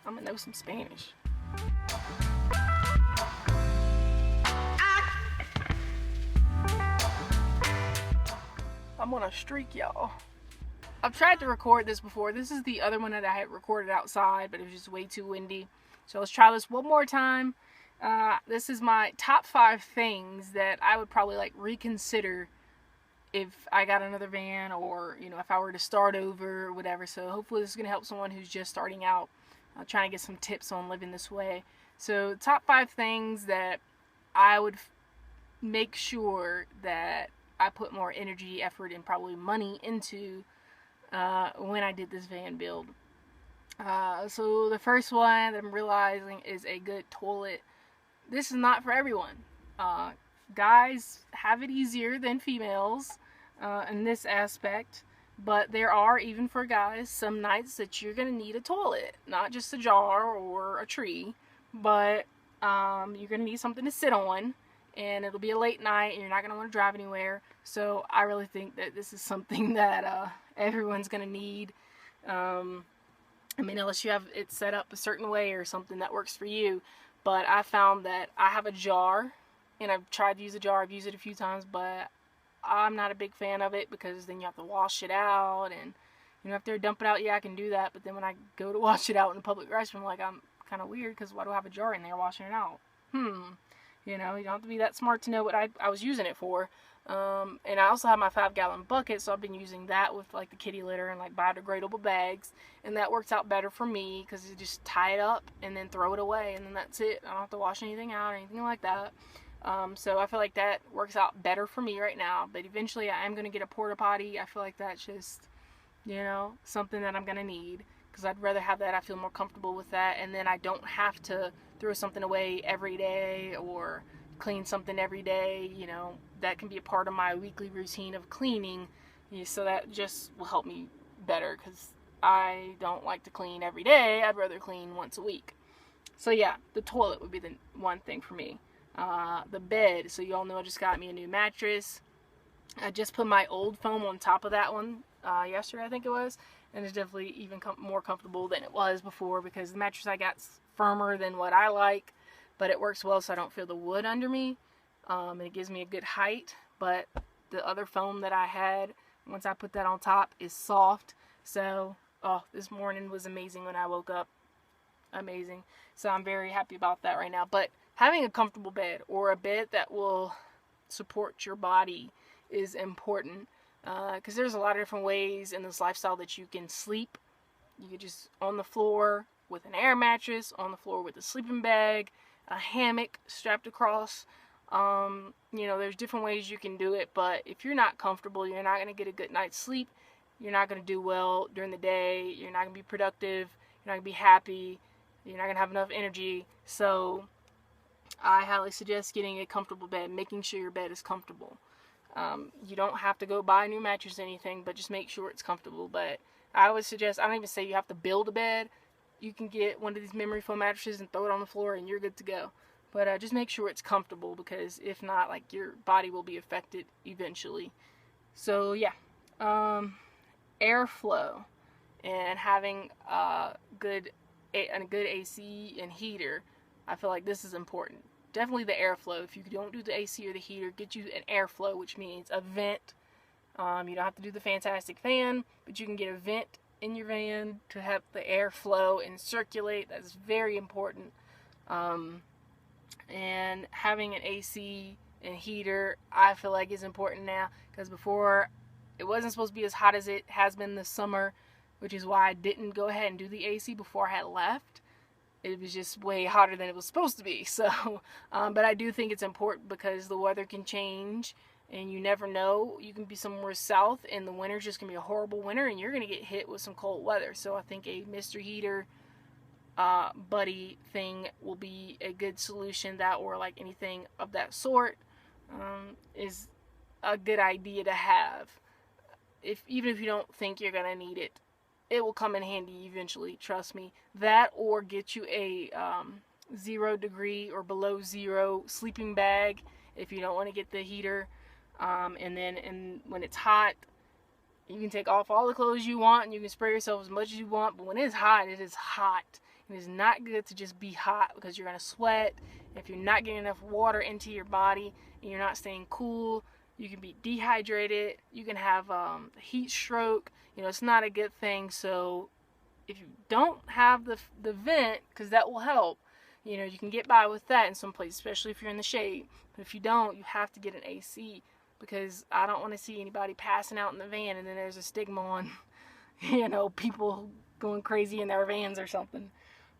I'm gonna know some Spanish. I'm on a streak, y'all. I've tried to record this before. This is the other one that I had recorded outside, but it was just way too windy. So let's try this one more time. This is my top 5 things that I would probably like reconsider if I got another van, or if I were to start over or whatever. So hopefully this is gonna help someone who's just starting out, trying to get some tips on living this way. So top 5 things that I would make sure that I put more energy, effort, and probably money into when I did this van build. So the first one that I'm realizing is a good toilet. This is not for everyone. Guys have it easier than females in this aspect, but there are, even for guys, some nights that you're going to need a toilet. Not just a jar or a tree, but you're going to need something to sit on, and it'll be a late night and you're not going to want to drive anywhere. So I really think that this is something that everyone's going to need. I mean, unless you have it set up a certain way or something that works for you. But I found that I have a jar, and I've tried to use a jar. I've used it a few times, but I'm not a big fan of it because then you have to wash it out, and after you dump it out, yeah, I can do that. But then when I go to wash it out in a public restroom, like, I'm kind of weird because why do I have a jar in there washing it out? You don't have to be that smart to know what I was using it for. And I also have my 5-gallon bucket, so I've been using that with like the kitty litter and like biodegradable bags, and that works out better for me because you just tie it up and then throw it away, and then that's it. I don't have to wash anything out or anything like that. So I feel like that works out better for me right now, but eventually I am going to get a porta potty. I feel like that's just, something that I'm going to need, because I'd rather have that. I feel more comfortable with that, and then I don't have to throw something away every day or clean something every day. That can be a part of my weekly routine of cleaning, so that just will help me better, because I don't like to clean every day. I'd rather clean once a week. So yeah, the toilet would be the one thing for me. The bed, so you all know I just got me a new mattress. I just put my old foam on top of that one yesterday, I think it was, and it's definitely even more comfortable than it was before, because the mattress I got's firmer than what I like, but it works well so I don't feel the wood under me, and it gives me a good height. But the other foam that I had, once I put that on top, is soft. So this morning was amazing when I woke up. Amazing. So I'm very happy about that right now. But having a comfortable bed, or a bed that will support your body, is important, because there's a lot of different ways in this lifestyle that you can sleep. You could just on the floor with an air mattress, on the floor with a sleeping bag, a hammock strapped across. There's different ways you can do it, but if you're not comfortable, you're not going to get a good night's sleep. You're not going to do well during the day. You're not going to be productive. You're not going to be happy. You're not going to have enough energy. So I highly suggest getting a comfortable bed, making sure your bed is comfortable. You don't have to go buy a new mattress or anything, but just make sure it's comfortable. But I would suggest, I don't even say you have to build a bed. You can get one of these memory foam mattresses and throw it on the floor and you're good to go. But just make sure it's comfortable, because if not, like, your body will be affected eventually. So yeah, airflow and having a good AC and heater. I feel like this is important. Definitely the airflow. If you don't do the AC or the heater, get you an airflow, which means a vent. You don't have to do the fantastic fan, but you can get a vent in your van to have the airflow and circulate. That's very important. And having an AC and heater, I feel like, is important now, because before it wasn't supposed to be as hot as it has been this summer, which is why I didn't go ahead and do the AC before I had left. It was just way hotter than it was supposed to be. So, but I do think it's important, because the weather can change and you never know. You can be somewhere south and the winter's just going to be a horrible winter and you're going to get hit with some cold weather. So I think a Mr. Heater buddy thing will be a good solution. That, or like anything of that sort, is a good idea to have. Even if you don't think you're going to need it, it will come in handy eventually, trust me. That, or get you a 0 degree or below zero sleeping bag if you don't want to get the heater. And when it's hot, you can take off all the clothes you want and you can spray yourself as much as you want. But when it's hot, it is hot. It is not good to just be hot because you're going to sweat. If you're not getting enough water into your body and you're not staying cool, you can be dehydrated. You can have heat stroke. You know, it's not a good thing. So if you don't have the vent, because that will help, you know, you can get by with that in some places, especially if you're in the shade. But if you don't, you have to get an AC, because I don't want to see anybody passing out in the van and then there's a stigma on, you know, people going crazy in their vans or something.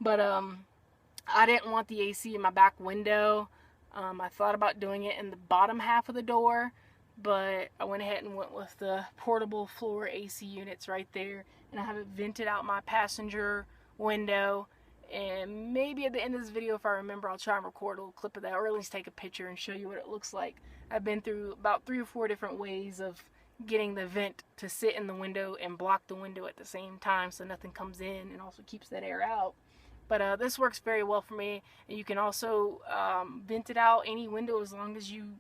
But I didn't want the AC in my back window. I thought about doing it in the bottom half of the door, but I went ahead and went with the portable floor AC units right there, and I have it vented out my passenger window. And maybe at the end of this video, if I remember, I'll try and record a little clip of that, or at least take a picture and show you what it looks like. I've been through about 3 or 4 different ways of getting the vent to sit in the window and block the window at the same time so nothing comes in and also keeps that air out. But this works very well for me. And you can also vent it out any window as long as you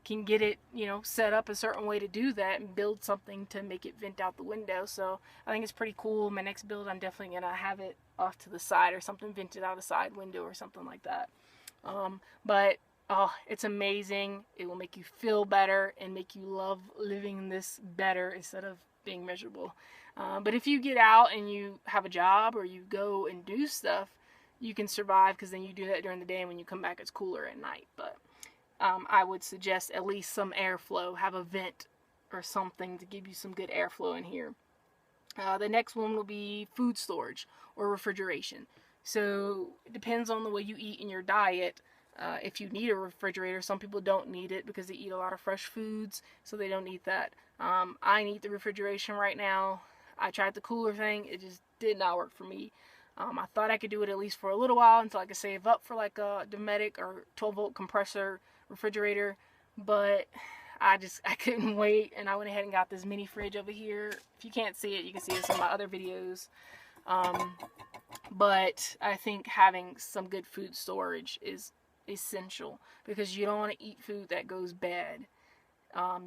can get it, you know, set up a certain way to do that and build something to make it vent out the window. So I think it's pretty cool. My next build, I'm definitely going to have it off to the side or something, vented out a side window or something like that. But it's amazing. It will make you feel better and make you love living this better instead of being miserable. But if you get out and you have a job or you go and do stuff, you can survive, because then you do that during the day, and when you come back it's cooler at night. But I would suggest at least some airflow. Have a vent or something to give you some good airflow in here. The next one will be food storage or refrigeration. So it depends on the way you eat in your diet. If you need a refrigerator, some people don't need it because they eat a lot of fresh foods, so they don't need that. I need the refrigeration right now. I tried the cooler thing. It just did not work for me. I thought I could do it at least for a little while until I could save up for like a Dometic or 12-volt compressor refrigerator, but I couldn't wait, and I went ahead and got this mini fridge over here. If you can't see it, you can see it in my other videos. But I think having some good food storage is essential, because you don't want to eat food that goes bad.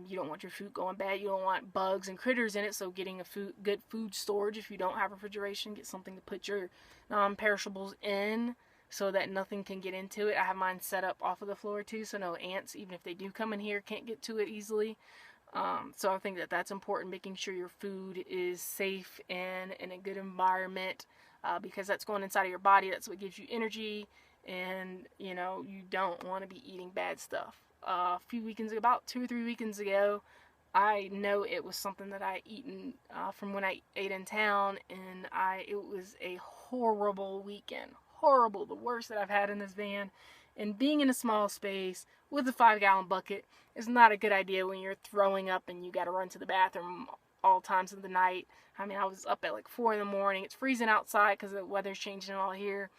You don't want your food going bad. You don't want bugs and critters in it. So getting good food storage, if you don't have refrigeration, get something to put your non-perishables in so that nothing can get into it. I have mine set up off of the floor too, so no ants, even if they do come in here, can't get to it easily. So I think that that's important, making sure your food is safe and in a good environment, because that's going inside of your body. That's what gives you energy, and you know, you don't want to be eating bad stuff. A few weekends ago, about 2 or 3 weekends ago, I know it was something that I eaten from when I ate in town, and it was a horrible weekend. Horrible, the worst that I've had in this van. And being in a small space with a 5-gallon bucket is not a good idea when you're throwing up and you got to run to the bathroom all times of the night. I mean, I was up at like 4 in the morning. It's freezing outside because the weather's changing all here,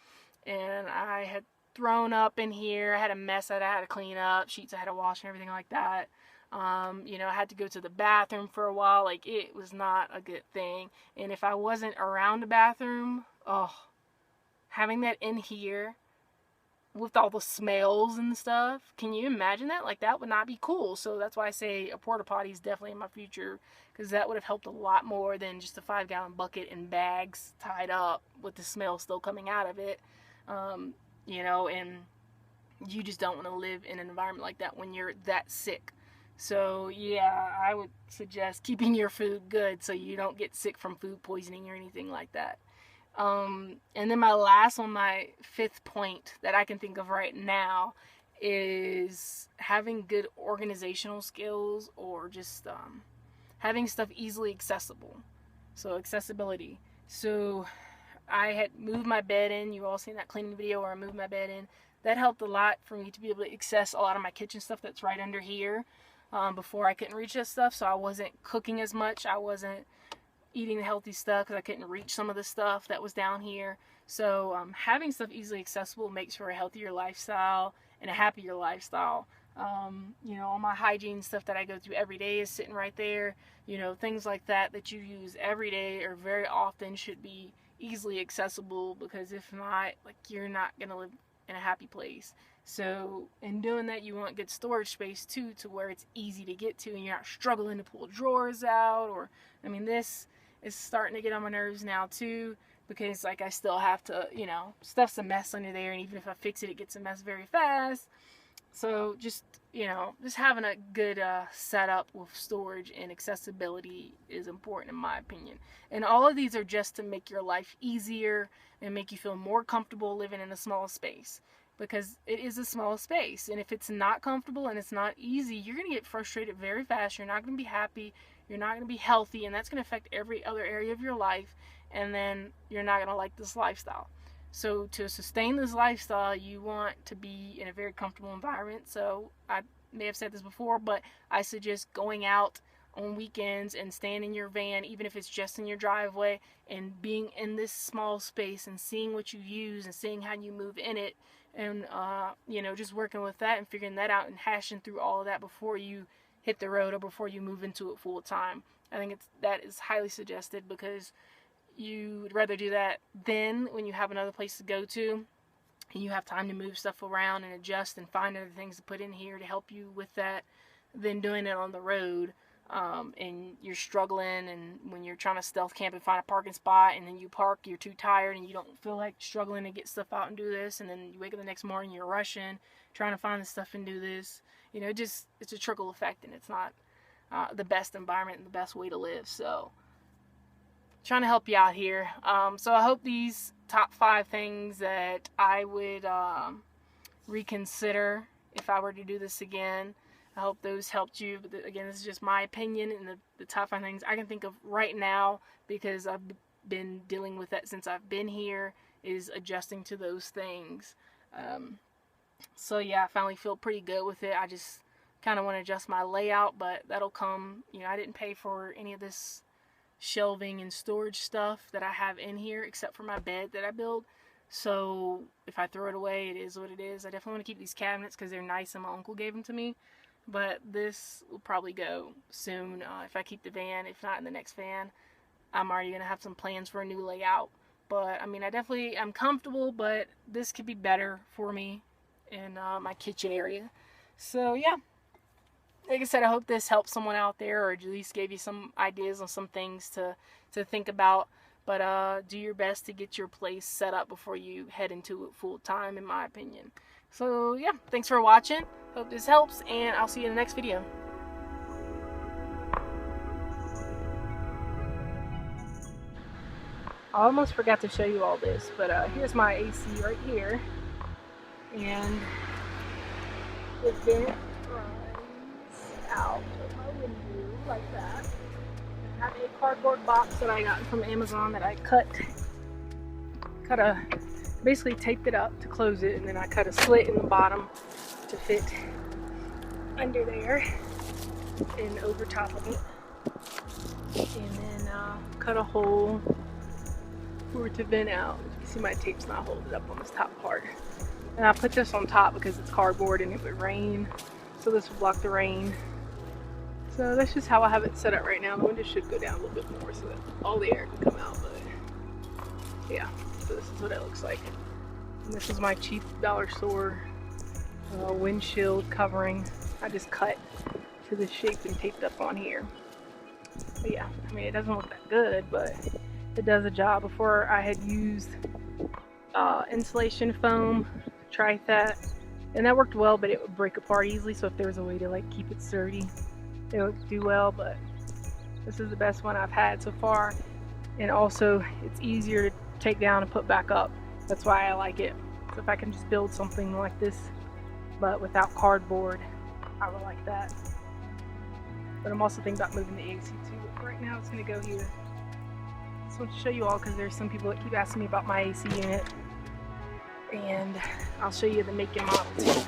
and I had thrown up in here. I had a mess that I had to clean up, sheets I had to wash and everything like that. You know, I had to go to the bathroom for a while. Like, it was not a good thing. And if I wasn't around the bathroom, having that in here with all the smells and stuff, can you imagine that? Like, that would not be cool. So that's why I say a porta potty is definitely in my future, because that would have helped a lot more than just a 5-gallon bucket and bags tied up with the smell still coming out of it. You know, and you just don't want to live in an environment like that when you're that sick. So yeah, I would suggest keeping your food good so you don't get sick from food poisoning or anything like that. And then my last one, my 5th point that I can think of right now, is having good organizational skills, or just having stuff easily accessible. So accessibility. So I had moved my bed in. You all seen that cleaning video where I moved my bed in. That helped a lot for me to be able to access a lot of my kitchen stuff that's right under here. Before I couldn't reach that stuff, so I wasn't cooking as much. I wasn't eating the healthy stuff because I couldn't reach some of the stuff that was down here. So having stuff easily accessible makes for a healthier lifestyle and a happier lifestyle. You know, all my hygiene stuff that I go through every day is sitting right there. You know, things like that that you use every day or very often should be easily accessible, because if not, like, you're not gonna live in a happy place. So in doing that, you want good storage space too, to where it's easy to get to and you're not struggling to pull drawers out. Or, I mean, this is starting to get on my nerves now too, because like I still have to, you know, stuff's a mess under there, and even if I fix it, it gets a mess very fast. So just, you know, just having a good setup with storage and accessibility is important in my opinion. And all of these are just to make your life easier and make you feel more comfortable living in a small space, because it is a small space. And if it's not comfortable and it's not easy, you're going to get frustrated very fast. You're not going to be happy. You're not going to be healthy, and that's going to affect every other area of your life. And then you're not going to like this lifestyle. So to sustain this lifestyle, you want to be in a very comfortable environment. So I may have said this before, but I suggest going out on weekends and staying in your van, even if it's just in your driveway, and being in this small space and seeing what you use and seeing how you move in it, and you know, just working with that and figuring that out and hashing through all of that before you hit the road or before you move into it full time. I think that is highly suggested, because you would rather do that then when you have another place to go to and you have time to move stuff around and adjust and find other things to put in here to help you with that, than doing it on the road, and you're struggling, and when you're trying to stealth camp and find a parking spot, and then you park, you're too tired and you don't feel like struggling to get stuff out and do this, and then you wake up the next morning, you're rushing trying to find the stuff and do this. You know, it's a trickle effect, and it's not the best environment and the best way to live. So trying to help you out here. So I hope these top 5 things that I would reconsider if I were to do this again, I hope those helped you. But again, this is just my opinion, and the top 5 things I can think of right now, because I've been dealing with that since I've been here, is adjusting to those things. So yeah, I finally feel pretty good with it. I just kind of want to adjust my layout, but that'll come. You know, I didn't pay for any of this shelving and storage stuff that I have in here, except for my bed that I built. So if I throw it away, it is what it is. I definitely want to keep these cabinets because they're nice and my uncle gave them to me. But this will probably go soon if I keep the van. If not in the next van, I'm already going to have some plans for a new layout. But I mean, I'm comfortable, but this could be better for me in my kitchen area. So yeah. Like I said, I hope this helped someone out there, or at least gave you some ideas on some things to think about. But do your best to get your place set up before you head into it full time, in my opinion. So yeah, thanks for watching. Hope this helps, and I'll see you in the next video. I almost forgot to show you all this, but here's my AC right here, and the vent out of my window like that. I have a cardboard box that I got from Amazon that I basically taped it up to close it, and then I cut a slit in the bottom to fit under there and over top of it, and then cut a hole for it to vent out. You see my tape's not holding up on this top part, and I put this on top because it's cardboard and it would rain, so this would block the rain. So that's just how I have it set up right now. The window should go down a little bit more so that all the air can come out, but yeah, so this is what it looks like. And this is my cheap dollar store windshield covering. I just cut to the shape and taped up on here. But yeah, I mean, it doesn't look that good, but it does a job. Before I had used insulation foam, tried that, and that worked well, but it would break apart easily. So if there was a way to like keep it sturdy, it would do well. But this is the best one I've had so far, and also it's easier to take down and put back up. That's why I like it. So if I can just build something like this but without cardboard, I would like that. But I'm also thinking about moving the AC too. But right now it's going to go here. I just want to show you all because there's some people that keep asking me about my AC unit, and I'll show you the make and model too.